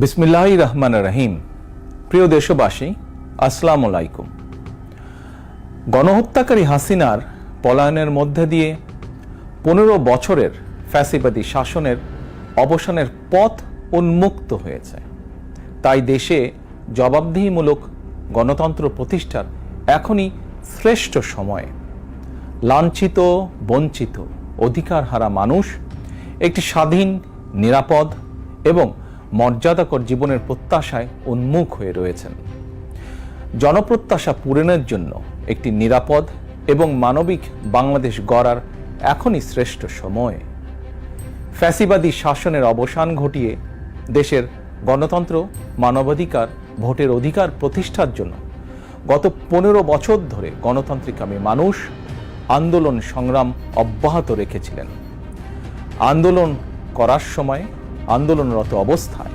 বিসমিল্লাহির রহমানির রহিম। প্রিয় দেশবাসী, আসসালামু আলাইকুম। গণহত্যাকারী হাসিনার পলায়নের মধ্যে দিয়ে 15 বছরের ফ্যাসিবাদী শাসনের অবসানের পথ উন্মুক্ত হয়েছে। তাই দেশে জবাবদিহিমূলক গণতন্ত্র প্রতিষ্ঠার এখনই শ্রেষ্ঠ সময়। লাঞ্ছিত, বঞ্চিত, অধিকারহারা মানুষ একটি স্বাধীন, নিরাপদ এবং মর্যাদাকর জীবনের প্রত্যাশায় উন্মুখ হয়ে রয়েছেন। জনপ্রত্যাশা পূরণের জন্য একটি নিরাপদ এবং মানবিক বাংলাদেশ গড়ার এখনই শ্রেষ্ঠ সময়। ফ্যাসিবাদী শাসনের অবসান ঘটিয়ে দেশের গণতন্ত্র, মানবাধিকার, ভোটের অধিকার প্রতিষ্ঠার জন্য গত 15 বছর ধরে গণতান্ত্রিকামী মানুষ আন্দোলন সংগ্রাম অব্যাহত রেখেছিলেন। আন্দোলন করার সময়, আন্দোলনরত অবস্থায়